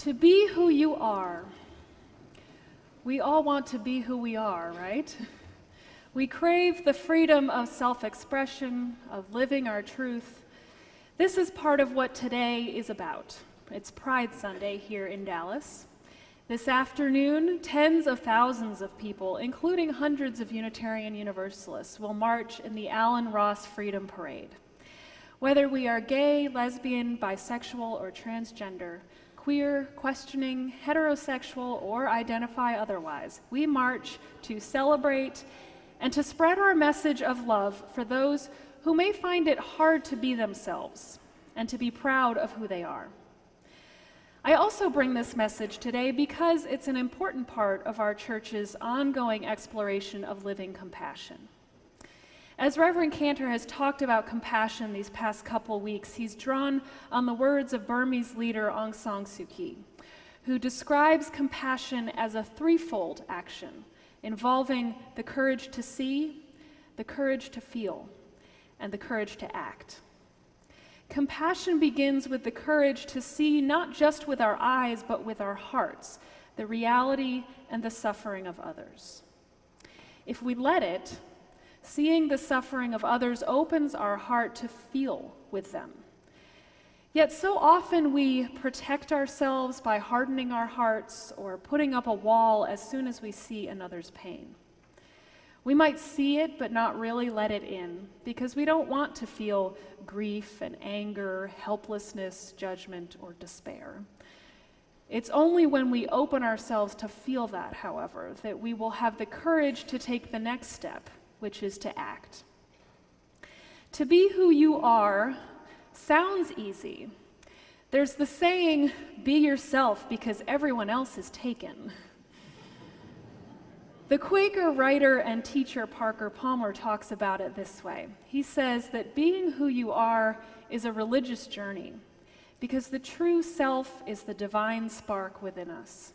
To be who you are. We all want to be who we are, right? We crave the freedom of self-expression, of living our truth. This is part of what today is about. It's Pride Sunday here in Dallas. This afternoon, tens of thousands of people, including hundreds of Unitarian Universalists, will march in the Allen Ross Freedom Parade. Whether we are gay, lesbian, bisexual, or transgender, queer, questioning, heterosexual, or identify otherwise, we march to celebrate and to spread our message of love for those who may find it hard to be themselves and to be proud of who they are. I also bring this message today because it's an important part of our church's ongoing exploration of living compassion. As Reverend Cantor has talked about compassion these past couple weeks, he's drawn on the words of Burmese leader Aung San Suu Kyi, who describes compassion as a threefold action involving the courage to see, the courage to feel, and the courage to act. Compassion begins with the courage to see not just with our eyes, but with our hearts, the reality and the suffering of others. If we let it, seeing the suffering of others opens our heart to feel with them. Yet so often we protect ourselves by hardening our hearts or putting up a wall as soon as we see another's pain. We might see it but not really let it in because we don't want to feel grief and anger, helplessness, judgment, or despair. It's only when we open ourselves to feel that, however, that we will have the courage to take the next step, which is to act. To be who you are sounds easy. There's the saying, be yourself because everyone else is taken. The Quaker writer and teacher Parker Palmer talks about it this way. He says that being who you are is a religious journey because the true self is the divine spark within us.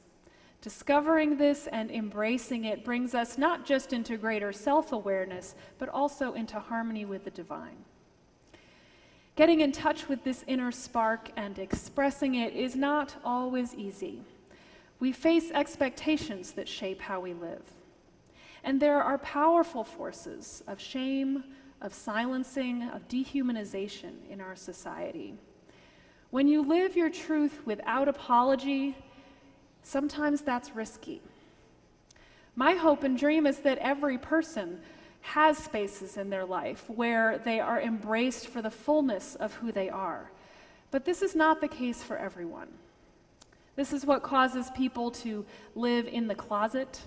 Discovering this and embracing it brings us not just into greater self-awareness, but also into harmony with the divine. Getting in touch with this inner spark and expressing it is not always easy. We face expectations that shape how we live. And there are powerful forces of shame, of silencing, of dehumanization in our society. When you live your truth without apology, sometimes that's risky. My hope and dream is that every person has spaces in their life where they are embraced for the fullness of who they are. But this is not the case for everyone. This is what causes people to live in the closet,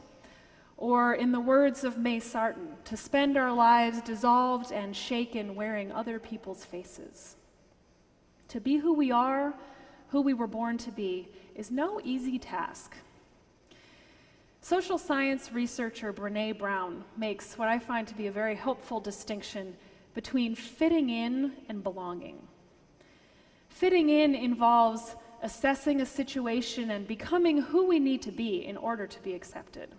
or in the words of May Sarton, to spend our lives dissolved and shaken wearing other people's faces. To be who we are, who we were born to be, is no easy task. Social science researcher Brené Brown makes what I find to be a very helpful distinction between fitting in and belonging. Fitting in involves assessing a situation and becoming who we need to be in order to be accepted.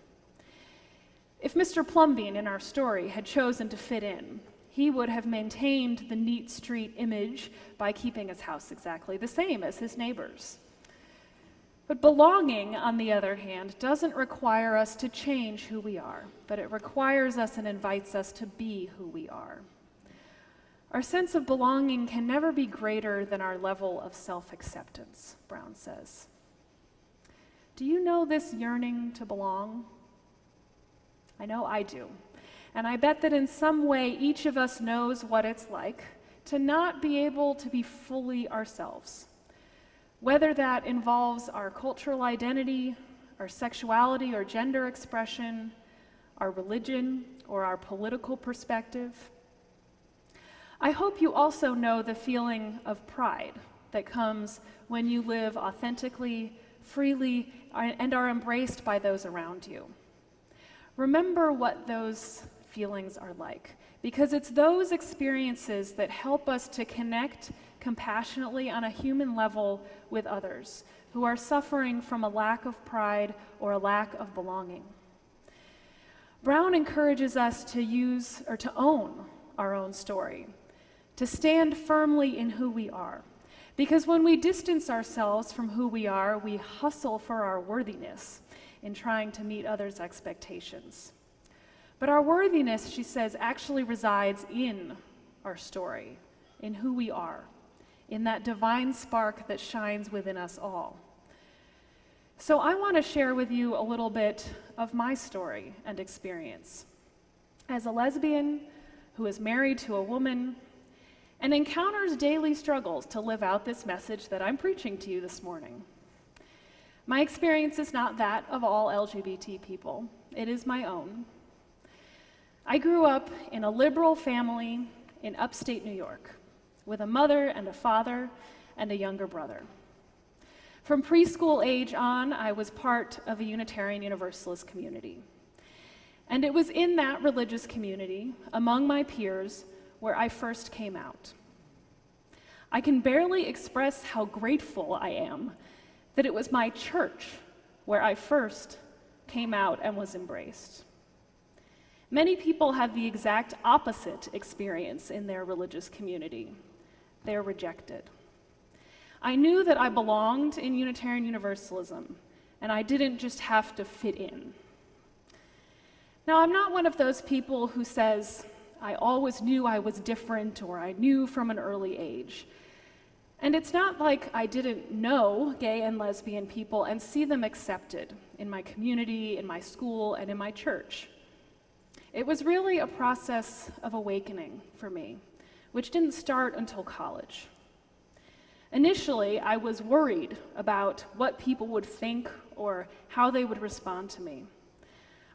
If Mr. Plumbean in our story had chosen to fit in, he would have maintained the neat street image by keeping his house exactly the same as his neighbors. But belonging, on the other hand, doesn't require us to change who we are, but it requires us and invites us to be who we are. Our sense of belonging can never be greater than our level of self-acceptance, Brown says. Do you know this yearning to belong? I know I do. And I bet that in some way each of us knows what it's like to not be able to be fully ourselves. Whether that involves our cultural identity, our sexuality or gender expression, our religion, or our political perspective. I hope you also know the feeling of pride that comes when you live authentically, freely, and are embraced by those around you. Remember what those feelings are like, because it's those experiences that help us to connect compassionately on a human level with others who are suffering from a lack of pride or a lack of belonging. Brown encourages us to use or to own our own story, to stand firmly in who we are, Because when we distance ourselves from who we are, we hustle for our worthiness in trying to meet others' expectations. But our worthiness, she says, actually resides in our story, in who we are, in that divine spark that shines within us all. So I want to share with you a little bit of my story and experience as a lesbian who is married to a woman and encounters daily struggles to live out this message that I'm preaching to you this morning. My experience is not that of all LGBT people. It is my own. I grew up in a liberal family in upstate New York with a mother and a father and a younger brother. From preschool age on, I was part of a Unitarian Universalist community. And it was in that religious community, among my peers, where I first came out. I can barely express how grateful I am that it was my church where I first came out and was embraced. Many people have the exact opposite experience in their religious community. They're rejected. I knew that I belonged in Unitarian Universalism, and I didn't just have to fit in. Now, I'm not one of those people who says, I always knew I was different, or I knew from an early age. And it's not like I didn't know gay and lesbian people and see them accepted in my community, in my school, and in my church. It was really a process of awakening for me, which didn't start until college. Initially, I was worried about what people would think or how they would respond to me.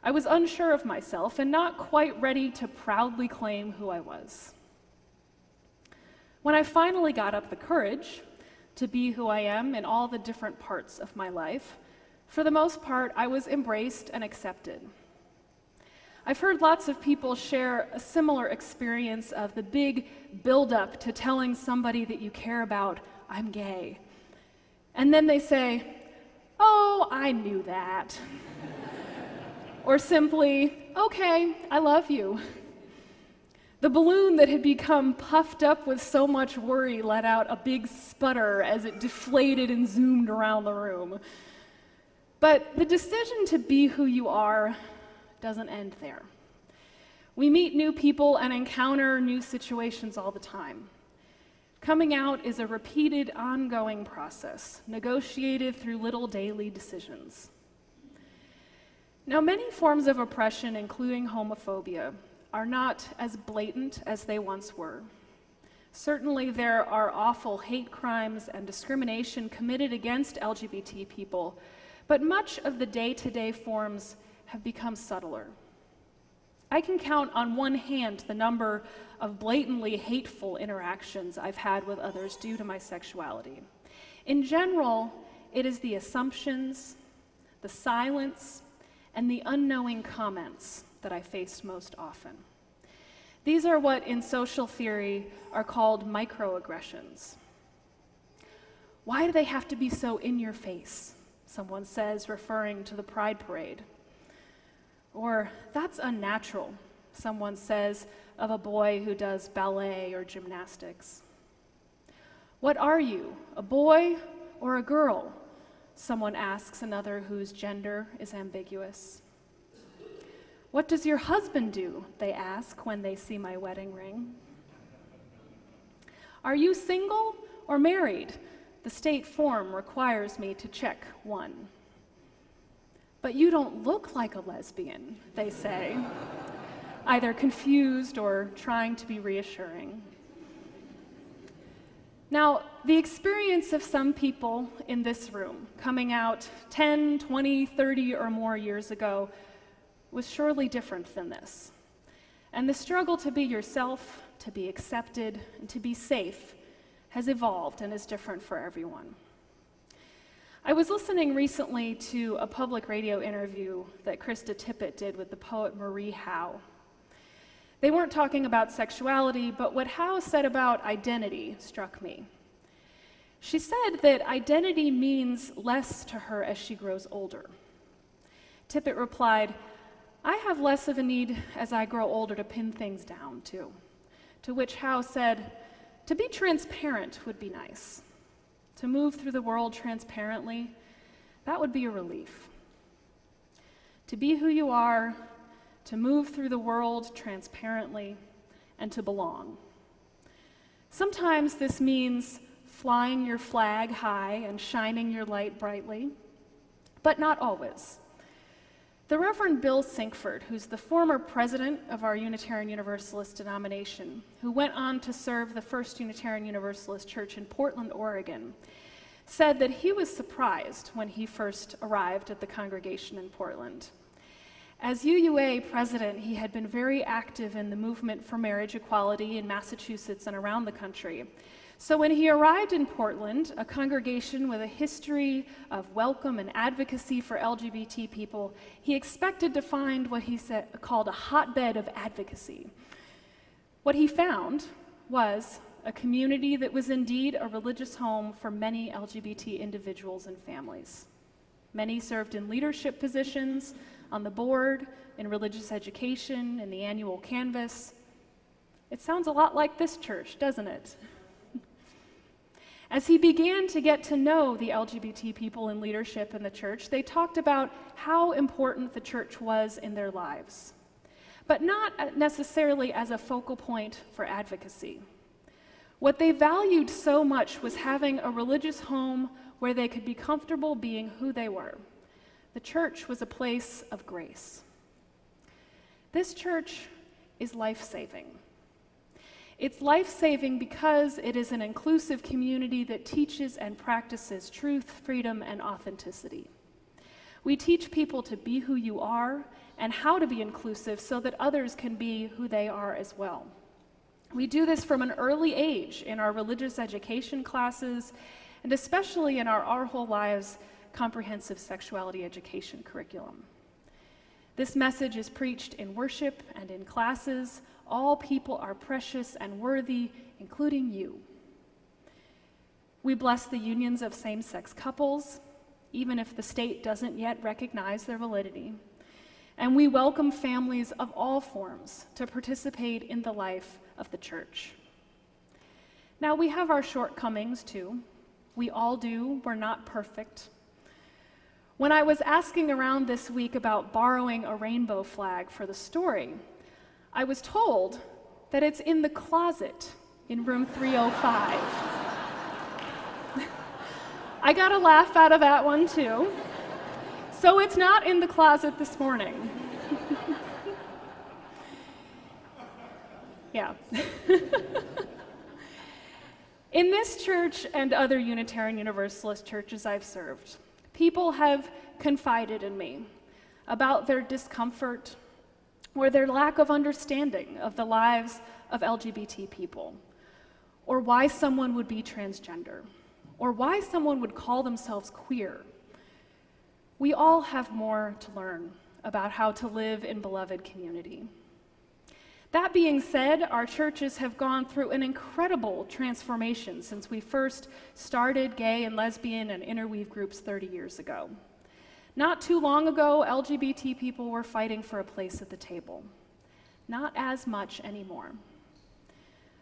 I was unsure of myself and not quite ready to proudly claim who I was. When I finally got up the courage to be who I am in all the different parts of my life, for the most part, I was embraced and accepted. I've heard lots of people share a similar experience of the big build-up to telling somebody that you care about, I'm gay. And then they say, oh, I knew that. Or simply, okay, I love you. The balloon that had become puffed up with so much worry let out a big sputter as it deflated and zoomed around the room. But the decision to be who you are doesn't end there. We meet new people and encounter new situations all the time. Coming out is a repeated, ongoing process, negotiated through little daily decisions. Now, many forms of oppression, including homophobia, are not as blatant as they once were. Certainly, there are awful hate crimes and discrimination committed against LGBT people, but much of the day-to-day forms have become subtler. I can count on one hand the number of blatantly hateful interactions I've had with others due to my sexuality. In general, it is the assumptions, the silence, and the unknowing comments that I faced most often. These are what in social theory are called microaggressions. Why do they have to be so in your face? Someone says, referring to the Pride Parade. Or, that's unnatural, someone says of a boy who does ballet or gymnastics. What are you, a boy or a girl? Someone asks another whose gender is ambiguous. What does your husband do? They ask when they see my wedding ring. Are you single or married? The state form requires me to check one. But you don't look like a lesbian, they say, either confused or trying to be reassuring. Now, the experience of some people in this room coming out 10, 20, 30 or more years ago was surely different than this. And the struggle to be yourself, to be accepted, and to be safe has evolved and is different for everyone. I was listening recently to a public radio interview that Krista Tippett did with the poet Marie Howe. They weren't talking about sexuality, but what Howe said about identity struck me. She said that identity means less to her as she grows older. Tippett replied, I have less of a need as I grow older to pin things down, too. To which Howe said, to be transparent would be nice. to move through the world transparently, that would be a relief. To be who you are, to move through the world transparently, and to belong. Sometimes this means flying your flag high and shining your light brightly, but not always. The Reverend Bill Sinkford, who's the former president of our Unitarian Universalist denomination, who went on to serve the First Unitarian Universalist Church in Portland, Oregon, said that he was surprised when he first arrived at the congregation in Portland. As UUA president, he had been very active in the movement for marriage equality in Massachusetts and around the country. So when he arrived in Portland, a congregation with a history of welcome and advocacy for LGBT people, he expected to find what he called a hotbed of advocacy. What he found was a community that was indeed a religious home for many LGBT individuals and families. Many served in leadership positions, on the board, in religious education, in the annual canvas. It sounds a lot like this church, doesn't it? As he began to get to know the LGBT people in leadership in the church, they talked about how important the church was in their lives, but not necessarily as a focal point for advocacy. What they valued so much was having a religious home where they could be comfortable being who they were. The church was a place of grace. This church is life-saving. It's life-saving because it is an inclusive community that teaches and practices truth, freedom, and authenticity. We teach people to be who you are and how to be inclusive so that others can be who they are as well. We do this from an early age in our religious education classes, and especially in our Whole Lives comprehensive sexuality education curriculum. This message is preached in worship and in classes. All people are precious and worthy, including you. We bless the unions of same-sex couples, even if the state doesn't yet recognize their validity. And we welcome families of all forms to participate in the life of the church. Now, we have our shortcomings too. We all do. We're not perfect. When I was asking around this week about borrowing a rainbow flag for the story, I was told that it's in the closet in room 305. I got a laugh out of that one too. So it's not in the closet this morning. Yeah. In this church and other Unitarian Universalist churches I've served, people have confided in me about their discomfort or their lack of understanding of the lives of LGBT people, or why someone would be transgender, or why someone would call themselves queer. We all have more to learn about how to live in beloved community. That being said, our churches have gone through an incredible transformation since we first started gay and lesbian and interweave groups 30 years ago. Not too long ago, LGBT people were fighting for a place at the table. Not as much anymore.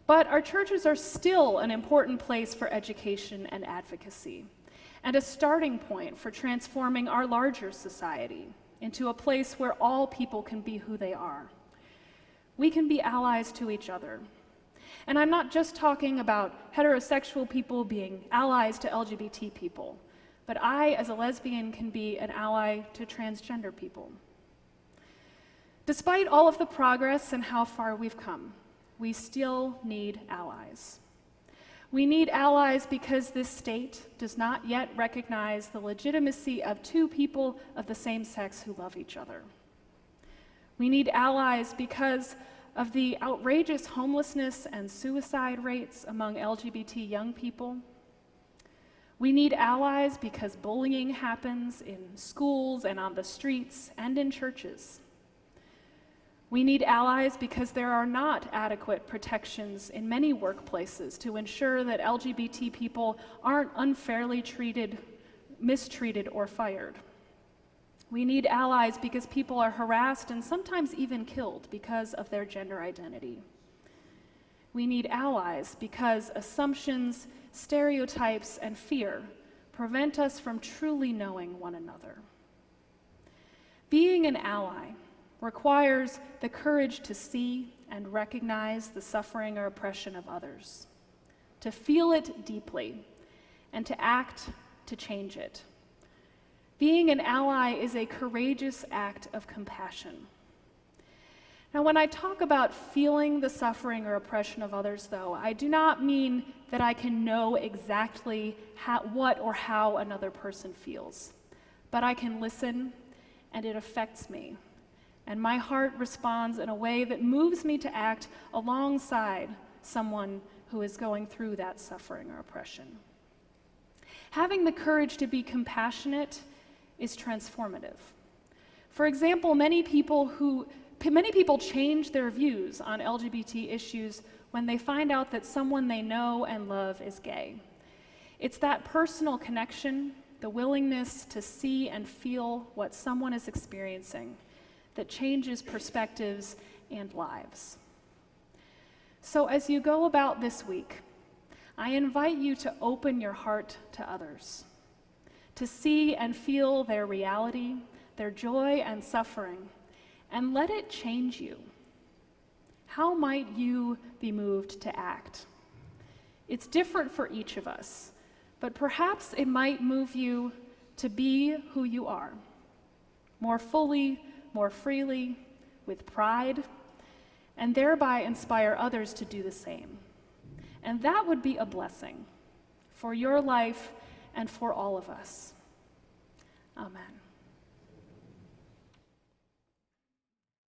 But our churches are still an important place for education and advocacy, and a starting point for transforming our larger society into a place where all people can be who they are. We can be allies to each other. And I'm not just talking about heterosexual people being allies to LGBT people, but I, as a lesbian, can be an ally to transgender people. Despite all of the progress and how far we've come, we still need allies. We need allies because this state does not yet recognize the legitimacy of two people of the same sex who love each other. We need allies because of the outrageous homelessness and suicide rates among LGBT young people. We need allies because bullying happens in schools and on the streets and in churches. We need allies because there are not adequate protections in many workplaces to ensure that LGBT people aren't unfairly treated, mistreated, or fired. We need allies because people are harassed and sometimes even killed because of their gender identity. We need allies because assumptions, stereotypes, and fear prevent us from truly knowing one another. Being an ally requires the courage to see and recognize the suffering or oppression of others, to feel it deeply, and to act to change it. Being an ally is a courageous act of compassion. Now, when I talk about feeling the suffering or oppression of others, though, I do not mean that I can know exactly what or how another person feels, but I can listen, and it affects me. And my heart responds in a way that moves me to act alongside someone who is going through that suffering or oppression. Having the courage to be compassionate is transformative. For example, many people change their views on LGBT issues when they find out that someone they know and love is gay. It's that personal connection, the willingness to see and feel what someone is experiencing, that changes perspectives and lives. So as you go about this week, I invite you to open your heart to others, to see and feel their reality, their joy and suffering, and let it change you. How might you be moved to act? It's different for each of us, but perhaps it might move you to be who you are, more fully, more freely, with pride, and thereby inspire others to do the same. And that would be a blessing for your life and for all of us. Amen.